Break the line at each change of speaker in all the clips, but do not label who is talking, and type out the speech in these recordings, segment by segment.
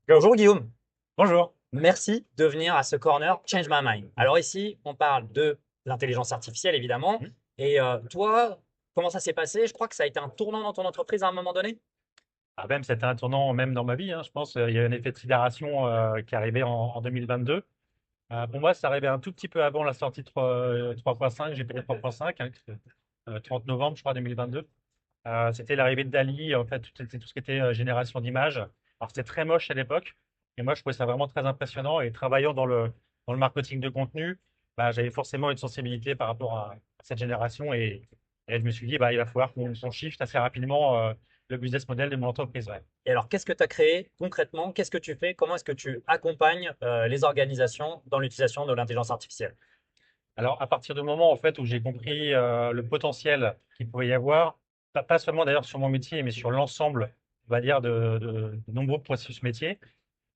Bonjour Guillaume,
Bonjour.
merci de venir à ce corner Change My Mind. Alors ici, on parle de l'intelligence artificielle évidemment.
Mhm.
Et toi, comment ça s'est passé? Je crois que ça a été un tournant dans ton entreprise à un moment donné.
Ah, même, c'était un tournant même dans ma vie, hein. Je pense il y a eu un effet de sidération qui est arrivé en 2022. Pour moi, ça arrivait un tout petit peu avant la sortie de 3.5, j'ai payé 3.5, hein, 30 novembre, je crois, 2022. C'était l'arrivée de Dali, en fait, tout ce qui était génération d'images. Alors, c'était très moche à l'époque, et moi, je trouvais ça vraiment très impressionnant. Et travaillant dans le marketing de contenu, bah, j'avais forcément une sensibilité par rapport à cette génération, et je me suis dit, bah, il va falloir qu'on shift assez rapidement le business model de mon entreprise. Ouais.
Et alors, qu'est-ce que tu as créé concrètement? Qu'est-ce que tu fais? Comment est-ce que tu accompagnes les organisations dans l'utilisation de l'intelligence artificielle?
Alors, à partir du moment en fait où j'ai compris le potentiel qu'il pouvait y avoir, pas seulement d'ailleurs sur mon métier, mais sur l'ensemble, on va dire, de nombreux processus métiers,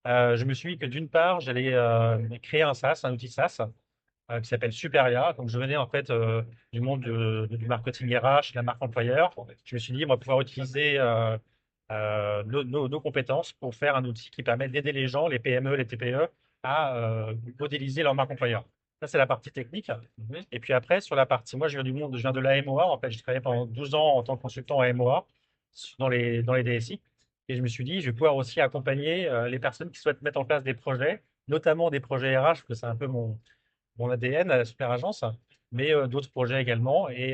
je me suis dit que d'une part, j'allais créer un SaaS, un outil SaaS, qui s'appelle Superia. Donc, je venais en fait du monde du marketing RH, de la marque employeur. Je me suis dit, on va pouvoir utiliser nos compétences pour faire un outil qui permet d'aider les gens, les PME, les TPE, à modéliser leur marque employeur. Ça, c'est la partie technique. Et puis après, sur la partie, moi, je viens de l'AMOA. En fait, j'ai travaillé pendant 12 ans en tant que consultant AMOA dans les DSI. Et je me suis dit, je vais pouvoir aussi accompagner les personnes qui souhaitent mettre en place des projets, notamment des projets RH, parce que c'est un peu mon ADN à la super agence, mais d'autres projets également, et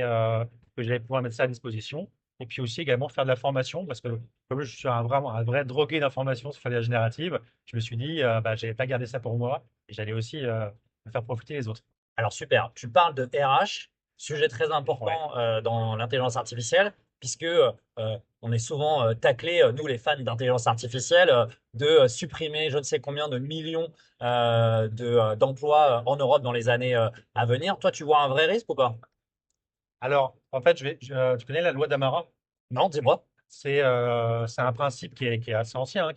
que j'allais pouvoir mettre ça à disposition. Et puis aussi également faire de la formation, parce que comme je suis vraiment un vrai drogué d'informations sur la générative, je me suis dit, bah, j'allais pas garder ça pour moi, et j'allais aussi faire profiter les autres.
Alors super, tu parles de RH, sujet très
Ouais.
important dans l'intelligence artificielle, puisque on est souvent taclé, nous les fans d'intelligence artificielle, de supprimer je ne sais combien de millions d'emplois en Europe dans les années à venir. Toi, tu vois un vrai risque ou pas?
Alors, en fait, tu connais la loi d'Amara?
Non, dis-moi.
C'est un principe qui est assez ancien, hein,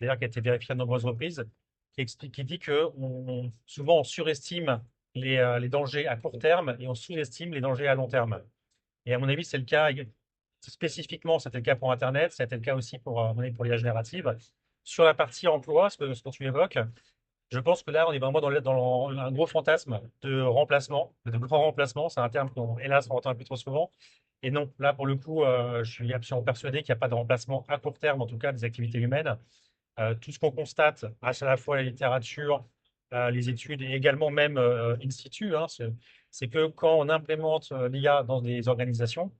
d'ailleurs qui a été vérifié à de nombreuses reprises, qui dit que souvent on surestime les dangers à court terme et on sous-estime les dangers à long terme. Et à mon avis, c'est le cas spécifiquement, c'était le cas pour Internet, c'était le cas aussi à mon avis, pour l'IA générative. Sur la partie emploi, ce que tu évoques, je pense que là, on est vraiment dans un gros fantasme de remplacement, de grand remplacement. C'est un terme qu'on, hélas, on entend un peu trop souvent. Et non, là, pour le coup, je suis absolument persuadé qu'il n'y a pas de remplacement à court terme, en tout cas, des activités humaines. Tout ce qu'on constate, à la fois la littérature, les études et également même in situ, hein, c'est que quand on implémente l'IA dans des organisations,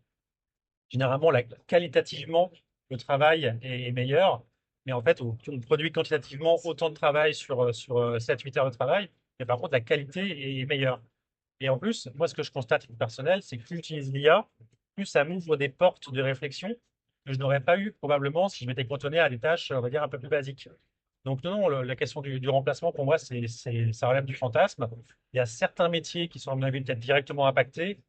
généralement, qualitativement, le travail est meilleur, mais en fait, on produit quantitativement autant de travail sur 7-8 heures de travail, mais par contre, la qualité est meilleure. Et en plus, moi, ce que je constate au personnel, c'est que plus j'utilise l'IA, plus ça m'ouvre des portes de réflexion que je n'aurais pas eu probablement si je m'étais cantonné à des tâches, on va dire, un peu plus basiques. Donc, non, la question du remplacement, pour moi, ça relève du fantasme. Il y a certains métiers qui sont, à mon avis, peut-être directement impactés.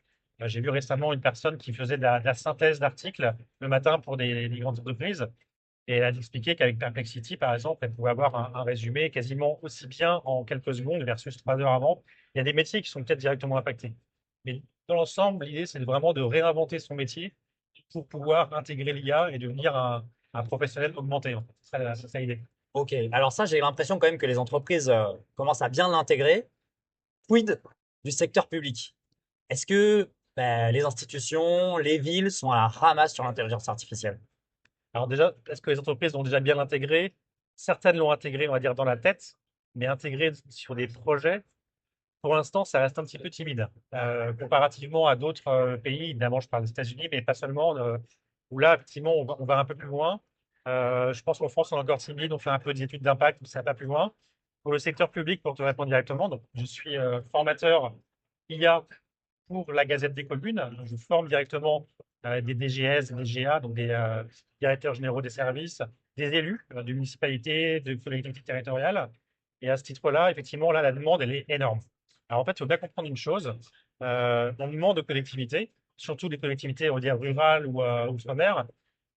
J'ai vu récemment une personne qui faisait de la synthèse d'articles le matin pour des grandes entreprises. Et elle a expliqué qu'avec Perplexity, par exemple, elle pouvait avoir un résumé quasiment aussi bien en quelques secondes versus 3 heures avant. Il y a des métiers qui sont peut-être directement impactés. Mais dans l'ensemble, l'idée, c'est vraiment de réinventer son métier pour pouvoir intégrer l'IA et devenir un professionnel augmenté, en fait. C'est ça l'idée.
Ok, alors ça, j'ai l'impression quand même que les entreprises commencent à bien l'intégrer. Quid du secteur public? Est-ce que les institutions, les villes sont à la ramasse sur l'intelligence artificielle?
Alors déjà, est-ce que les entreprises l'ont déjà bien intégré? Certaines l'ont intégré, on va dire, dans la tête, mais intégré sur des projets, pour l'instant, ça reste un petit peu timide. Comparativement à d'autres pays, évidemment, je parle des États-Unis, mais pas seulement, où là, effectivement, on va un peu plus loin. Je pense qu'en France, on est encore timide, on fait un peu des études d'impact, mais ça va pas plus loin. Pour le secteur public, pour te répondre directement, donc, je suis formateur IA pour la Gazette des communes. Donc, je forme directement des DGS, des DGA, donc des directeurs généraux des services, des élus de municipalités, de collectivités territoriales. Et à ce titre-là, effectivement, là, la demande, elle est énorme. Alors, en fait, il faut bien comprendre une chose. On demande aux collectivités, surtout des collectivités, on va dire, rurales ou outre-mer,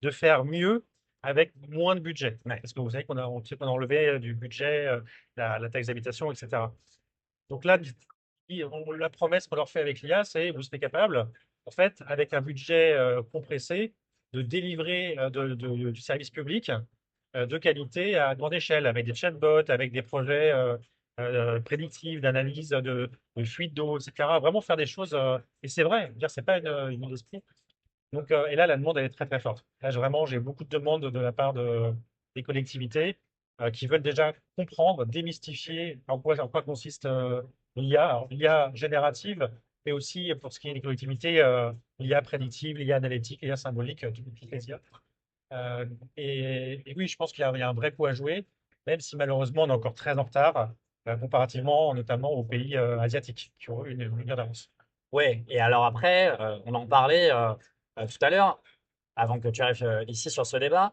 de faire mieux avec moins de budget.
Ouais.
Parce que vous savez qu'on a enlevé du budget, la taxe d'habitation, etc. Donc là, la promesse qu'on leur fait avec l'IA, c'est vous serez capable, en fait, avec un budget compressé, de délivrer du service public de qualité à grande échelle, avec des chatbots, avec des projets prédictifs, d'analyse de fuite d'eau, etc. Vraiment faire des choses. Et c'est vrai, je veux dire, c'est pas une esprit. Donc, et là, la demande, elle est très, très forte. Là, vraiment, j'ai beaucoup de demandes de la part des collectivités qui veulent déjà comprendre, démystifier en quoi consiste l'IA. Alors, l'IA générative, mais aussi pour ce qui est des collectivités, l'IA prédictive, l'IA analytique, l'IA symbolique, toutes les IA. Euh, et oui, je pense qu'il y a un vrai coup à jouer, même si malheureusement, on est encore très en retard, comparativement notamment aux pays asiatiques qui ont eu une guerre d'avance.
Ouais, et alors après, on en parlait tout à l'heure, avant que tu arrives ici sur ce débat,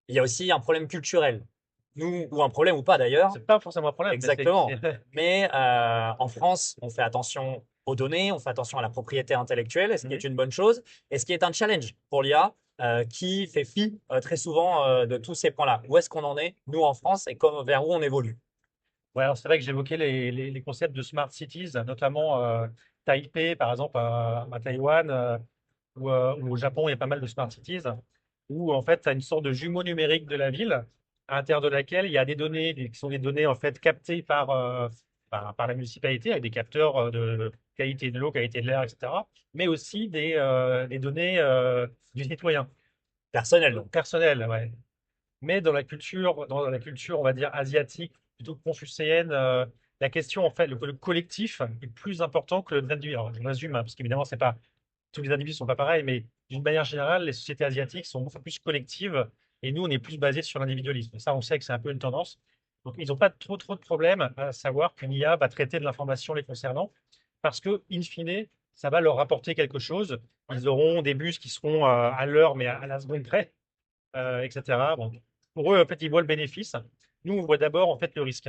il y a aussi un problème culturel. Nous, ou un problème ou pas d'ailleurs,
C'est pas forcément un problème, mais
exactement. Mais en France, on fait attention aux données, on fait attention à la propriété intellectuelle, ce qui est
Mhm.
une bonne chose, et ce qui est un challenge pour l'IA, qui fait fi très souvent de tous ces points-là. Où est-ce qu'on en est, nous en France, et vers où on évolue?
Ouais, alors c'est vrai que j'évoquais les concepts de smart cities, notamment Taipei, par exemple, à Taïwan, ou au Japon, il y a pas mal de smart cities, où en fait, tu as une sorte de jumeau numérique de la ville, à l'intérieur de laquelle il y a des données qui sont des données en fait captées par la municipalité, avec des capteurs de qualité de l'eau, qualité de l'air, etc., mais aussi des données du citoyen,
Personnel, donc.
personnelles, ouais. Mais dans la culture, on va dire asiatique, plutôt confucéenne, la question en fait, le collectif est plus important que l'individu. Alors, je résume, hein, parce qu'évidemment, c'est pas tous les individus sont pas pareils, mais d'une manière générale, les sociétés asiatiques sont beaucoup plus collectives et nous, on est plus basé sur l'individualisme. Ça, on sait que c'est un peu une tendance. Donc, ils n'ont pas trop de problèmes à savoir qu'une IA va traiter de l'information les concernant, parce que, in fine, ça va leur rapporter quelque chose. Ils auront des bus qui seront à l'heure, mais à la seconde près, etc. Bon, pour eux, en fait, ils voient le bénéfice. Nous, on voit d'abord en fait le risque.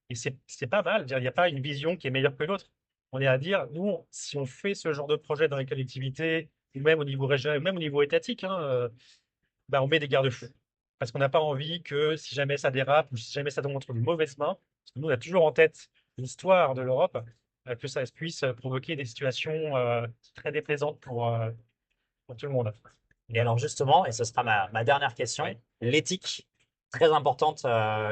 Et c'est pas mal. Il n'y a pas une vision qui est meilleure que l'autre. On est à dire, nous, si on fait ce genre de projet dans les collectivités, ou même au niveau régional, ou même au niveau étatique, hein, bah, on met des garde-fous. Parce qu'on n'a pas envie que si jamais ça dérape ou si jamais ça tombe entre de mauvaises mains, parce que nous, on a toujours en tête l'histoire de l'Europe, que ça puisse provoquer des situations très déplaisantes pour tout le monde.
Et alors justement, et ce sera ma dernière question,
Oui.
l'éthique, très importante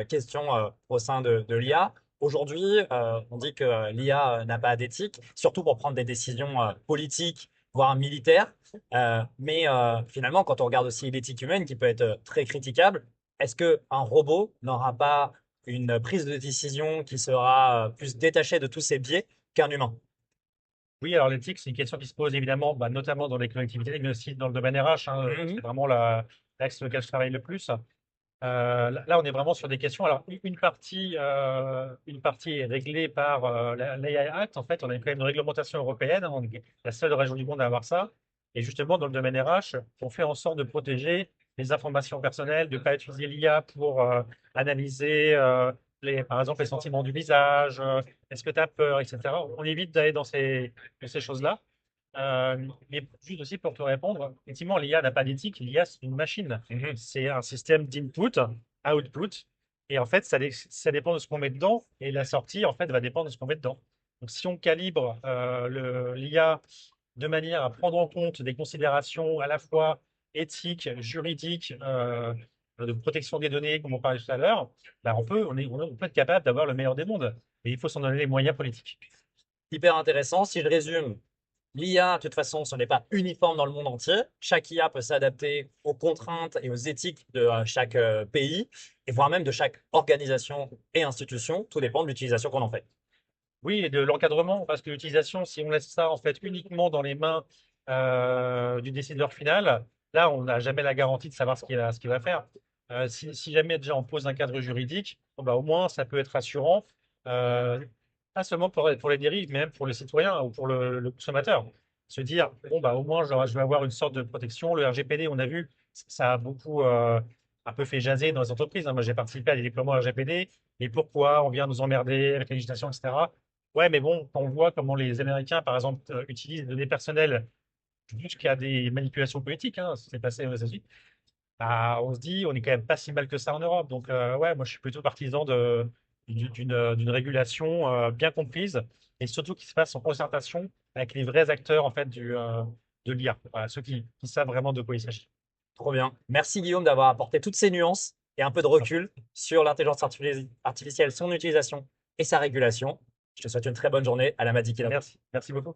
question au sein de l'IA. Aujourd'hui, on dit que l'IA n'a pas d'éthique, surtout pour prendre des décisions politiques, voire militaires. Mais finalement, quand on regarde aussi l'éthique humaine, qui peut être très critiquable, est-ce qu'un robot n'aura pas une prise de décision qui sera plus détachée de tous ses biais qu'un humain?
Oui, alors l'éthique, c'est une question qui se pose évidemment, bah, notamment dans les collectivités, mais aussi dans le domaine RH, hein, c'est
Mhm.
vraiment l'axe sur lequel je travaille le plus. Là, on est vraiment sur des questions. Alors, une partie est réglée par l'AI Act. En fait, on a quand même une réglementation européenne. On est la seule région du monde à avoir ça. Et justement, dans le domaine RH, on fait en sorte de protéger les informations personnelles, de ne pas utiliser l'IA pour analyser, par exemple, les sentiments du visage, est-ce que tu as peur, etc. On évite d'aller dans ces choses-là. Mais juste aussi pour te répondre, effectivement, l'IA n'a pas d'éthique. L'IA, c'est une machine.
Mhm.
C'est un système d'input, output. Et en fait, ça dépend de ce qu'on met dedans. Et la sortie, en fait, va dépendre de ce qu'on met dedans. Donc, si on calibre l'IA de manière à prendre en compte des considérations à la fois éthiques, juridiques, de protection des données, comme on parlait tout à l'heure, bah, on peut être capable d'avoir le meilleur des mondes. Et il faut s'en donner les moyens politiques.
Hyper intéressant. Si je résume, l'IA, de toute façon, ce n'est pas uniforme dans le monde entier. Chaque IA peut s'adapter aux contraintes et aux éthiques de chaque pays, et voire même de chaque organisation et institution. Tout dépend de l'utilisation qu'on en fait.
Oui, et de l'encadrement, parce que l'utilisation, si on laisse ça en fait uniquement dans les mains du décideur final, là, on n'a jamais la garantie de savoir ce qu'il va faire. Si jamais déjà on pose un cadre juridique, bon, bah, au moins ça peut être rassurant, euh, pas seulement pour les dérives, mais même pour le citoyen ou pour le consommateur. Se dire, bon, bah, au moins je vais avoir une sorte de protection. Le RGPD, on a vu, ça a beaucoup un peu fait jaser dans les entreprises, hein. Moi, j'ai participé à des déploiements RGPD. Et pourquoi on vient nous emmerder avec la législation, etc. Ouais, mais bon, quand on voit comment les Américains, par exemple, utilisent les données personnelles jusqu'à des manipulations politiques, hein, c'est passé aux États-Unis, bah, on se dit, on est quand même pas si mal que ça en Europe. Donc, ouais, moi, je suis plutôt partisan d'une régulation bien comprise et surtout qui se fasse en concertation avec les vrais acteurs, en fait, de l'IA. Voilà, ceux qui savent vraiment de quoi il s'agit.
Trop bien. Merci Guillaume d'avoir apporté toutes ces nuances et un peu de recul sur l'intelligence artificielle, son utilisation et sa régulation. Je te souhaite une très bonne journée. À la Madi Kino.
Merci, merci beaucoup.